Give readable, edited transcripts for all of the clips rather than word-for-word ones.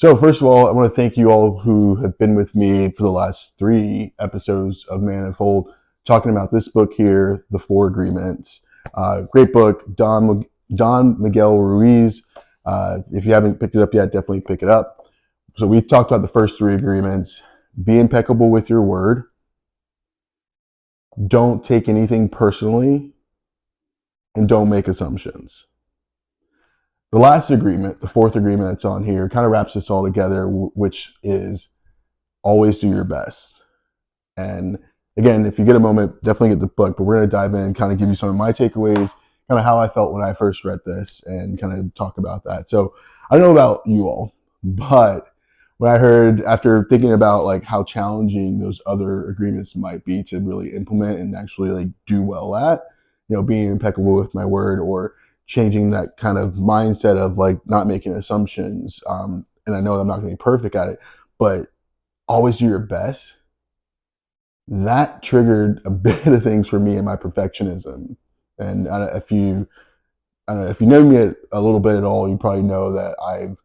So first of all, I want to thank you all who have been with me for the last 3 episodes of Manifold, talking about this book here, The Four Agreements. Great book, Don Miguel Ruiz. If you haven't picked it up yet, definitely pick it up. So we talked about the first 3 agreements. Be impeccable with your word. Don't take anything personally, and don't make assumptions. The last agreement, the fourth agreement that's on here, kind of wraps this all together, which is always do your best. And again, if you get a moment, definitely get the book, but we're going to dive in and kind of give you some of my takeaways, kind of how I felt when I first read this and kind of talk about that. So I don't know about you all, but when I heard, after thinking about like how challenging those other agreements might be to really implement and actually like do well at, being impeccable with my word, or changing that kind of mindset of like not making assumptions. And I know I'm not going to be perfect at it, but always do your best. That triggered a bit of things for me in my perfectionism. And I don't know if you know me a little bit at all, you probably know that I've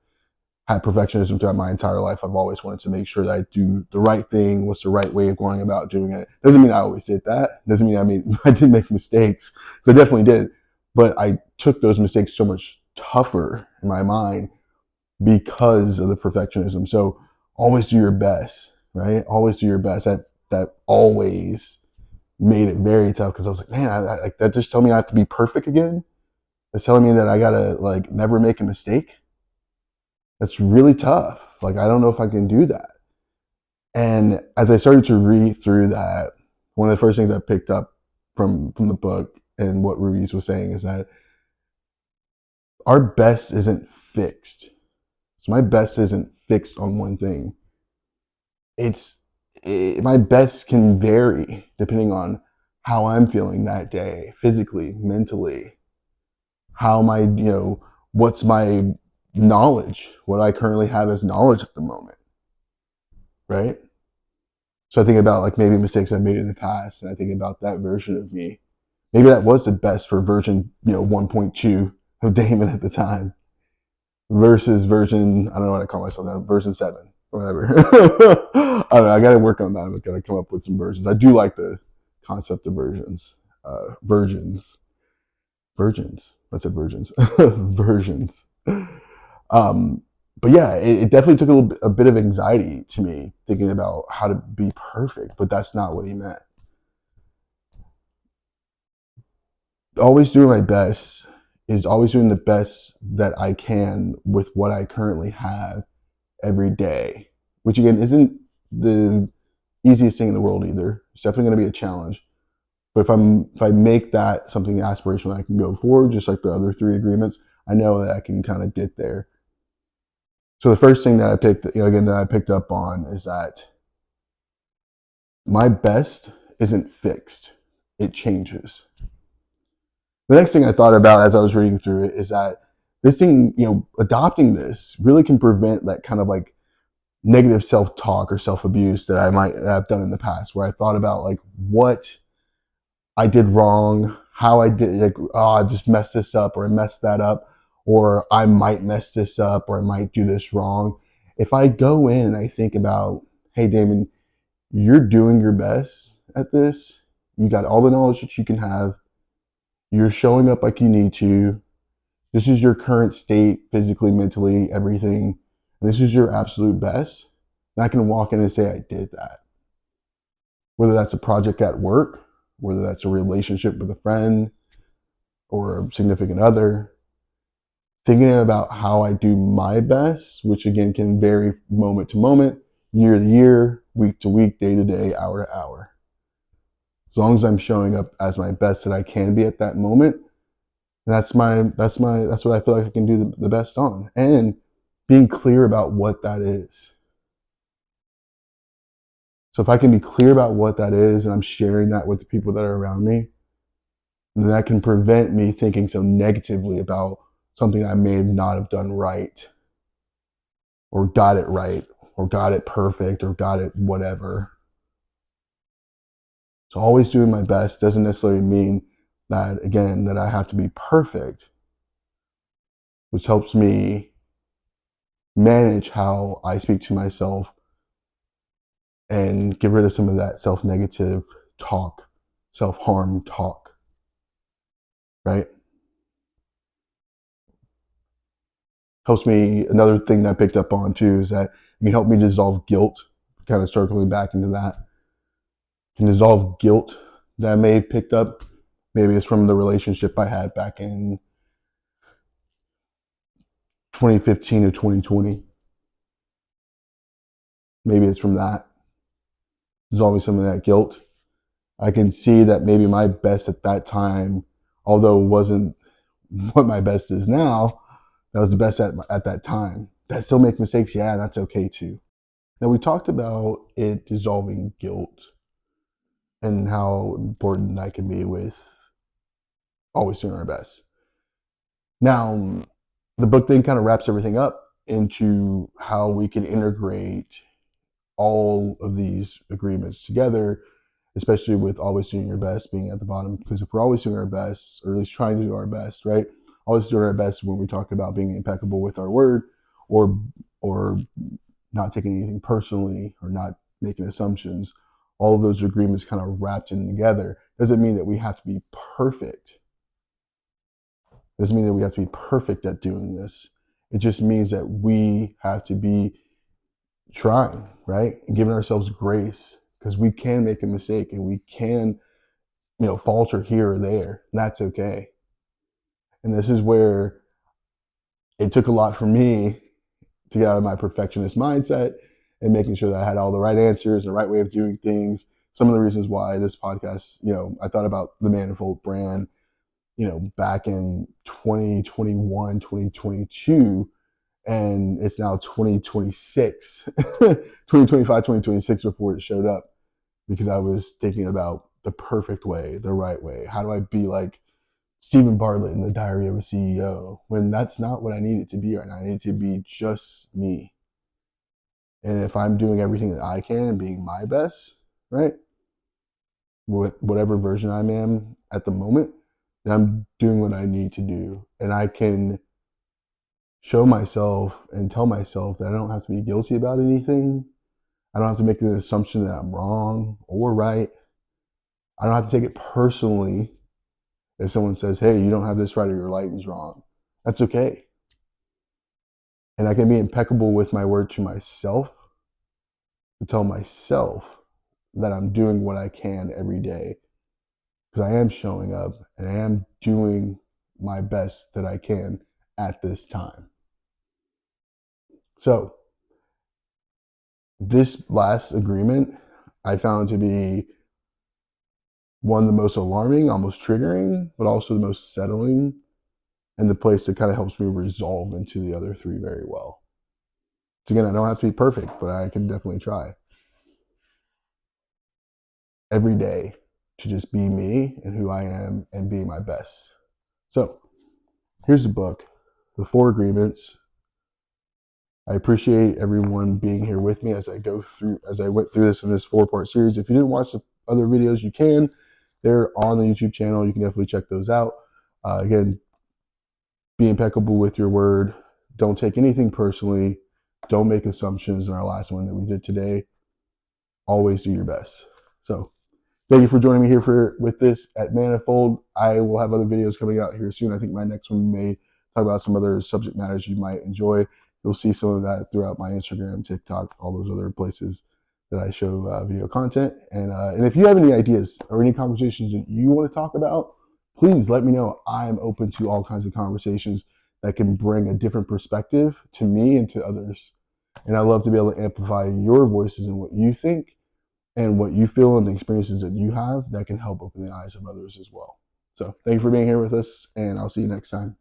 had perfectionism throughout my entire life. I've always wanted to make sure that I do the right thing. What's the right way of going about doing it? Doesn't mean I always did that. Doesn't mean I did make mistakes. So I definitely did. But I took those mistakes so much tougher in my mind because of the perfectionism. So always do your best, right? Always do your best. That always made it very tough, because I was like, man, like that just telling me I have to be perfect again. It's telling me that I gotta like never make a mistake. That's really tough. Like, I don't know if I can do that. And as I started to read through that, one of the first things I picked up from the book and what Ruiz was saying is that our best isn't fixed. So my best isn't fixed on one thing. My best can vary depending on how I'm feeling that day, physically, mentally, how what's my knowledge, what I currently have as knowledge at the moment, right? So I think about like maybe mistakes I've made in the past, and I think about that version of me. Maybe that was the best for version 1.2 of Damon at the time, versus version, I don't know what I call myself now, version 7 or whatever. I don't know. I got to work on that. I've got to come up with some versions. I do like the concept of versions, virgins. I said versions, versions. Um, but yeah, it definitely took a bit of anxiety to me thinking about how to be perfect, but that's not what he meant. Always doing my best is always doing the best that I can with what I currently have every day, which again isn't the easiest thing in the world either. It's definitely going to be a challenge. But if I make that something aspirational I can go forward, just like the other 3 agreements, I know that I can kind of get there. So the first thing that I picked up on is that my best isn't fixed; it changes. The next thing I thought about as I was reading through it is that this thing, adopting this really can prevent that kind of like negative self-talk or self-abuse that I might have done in the past, where I thought about like what I did wrong, how I did, like, oh, I just messed this up, or I messed that up, or I might mess this up, or I might do this wrong. If I go in and I think about, hey, Damon, you're doing your best at this. You got all the knowledge that you can have. You're showing up like you need to. This is your current state, physically, mentally, everything. And this is your absolute best. And I can walk in and say I did that. Whether that's a project at work, whether that's a relationship with a friend or a significant other, thinking about how I do my best, which again can vary moment to moment, year to year, week to week, day to day, hour to hour. As long as I'm showing up as my best that I can be at that moment, that's what I feel like I can do the best on. And being clear about what that is. So if I can be clear about what that is, and I'm sharing that with the people that are around me, then that can prevent me thinking so negatively about something I may not have done right, or got it right, or got it perfect, or got it whatever. So always doing my best doesn't necessarily mean that, again, that I have to be perfect, which helps me manage how I speak to myself and get rid of some of that self-negative talk, self-harm talk, right? Helps me. Another thing that I picked up on too is that it can help me dissolve guilt. Kind of circling back into that, can dissolve guilt that I may have picked up. Maybe it's from the relationship I had back in 2015 to 2020. Maybe it's from that. Dissolving some of that guilt. I can see that maybe my best at that time, although it wasn't what my best is now, that was the best at that time. Did I still make mistakes? Yeah, that's okay too. Now, we talked about it dissolving guilt and how important that can be with always doing our best. Now, the book then kind of wraps everything up into how we can integrate all of these agreements together, especially with always doing your best being at the bottom. Because if we're always doing our best, or at least trying to do our best, right? Always doing our best when we talk about being impeccable with our word, or not taking anything personally, or not making assumptions. All of those agreements kind of wrapped in together. Doesn't mean that we have to be perfect. Doesn't mean that we have to be perfect at doing this. It just means that we have to be trying, right? And giving ourselves grace, because we can make a mistake and we can, falter here or there. And that's okay. And this is where it took a lot for me to get out of my perfectionist mindset and making sure that I had all the right answers, the right way of doing things. Some of the reasons why this podcast, I thought about the Manifold brand, back in 2021, 2022, and it's now 2026, 2025, 2026 before it showed up, because I was thinking about the perfect way, the right way. How do I be like Stephen Bartlett in The Diary of a CEO, when that's not what I need it to be right now? I need it to be just me. And if I'm doing everything that I can and being my best, right, with whatever version I am at the moment, then I'm doing what I need to do. And I can show myself and tell myself that I don't have to be guilty about anything. I don't have to make an assumption that I'm wrong or right. I don't have to take it personally if someone says, hey, you don't have this right or your lighting's wrong. That's okay. And I can be impeccable with my word to myself, to tell myself that I'm doing what I can every day, because I am showing up and I am doing my best that I can at this time. So, this last agreement I found to be one of the most alarming, almost triggering, but also the most settling, and the place that kind of helps me resolve into the other three very well. So again, I don't have to be perfect, but I can definitely try every day to just be me and who I am and be my best. So here's the book, The Four Agreements. I appreciate everyone being here with me as I went through this in this 4-part series. If you didn't watch the other videos, you can. They're on the YouTube channel. You can definitely check those out. Again, be impeccable with your word. Don't take anything personally. Don't make assumptions in our last one that we did today. Always do your best. So thank you for joining me here with this at Manifold. I will have other videos coming out here soon. I think my next one may talk about some other subject matters you might enjoy. You'll see some of that throughout my Instagram, TikTok, all those other places that I show video content. And if you have any ideas or any conversations that you want to talk about, please let me know. I'm open to all kinds of conversations that can bring a different perspective to me and to others. And I love to be able to amplify your voices and what you think and what you feel and the experiences that you have that can help open the eyes of others as well. So thank you for being here with us, and I'll see you next time.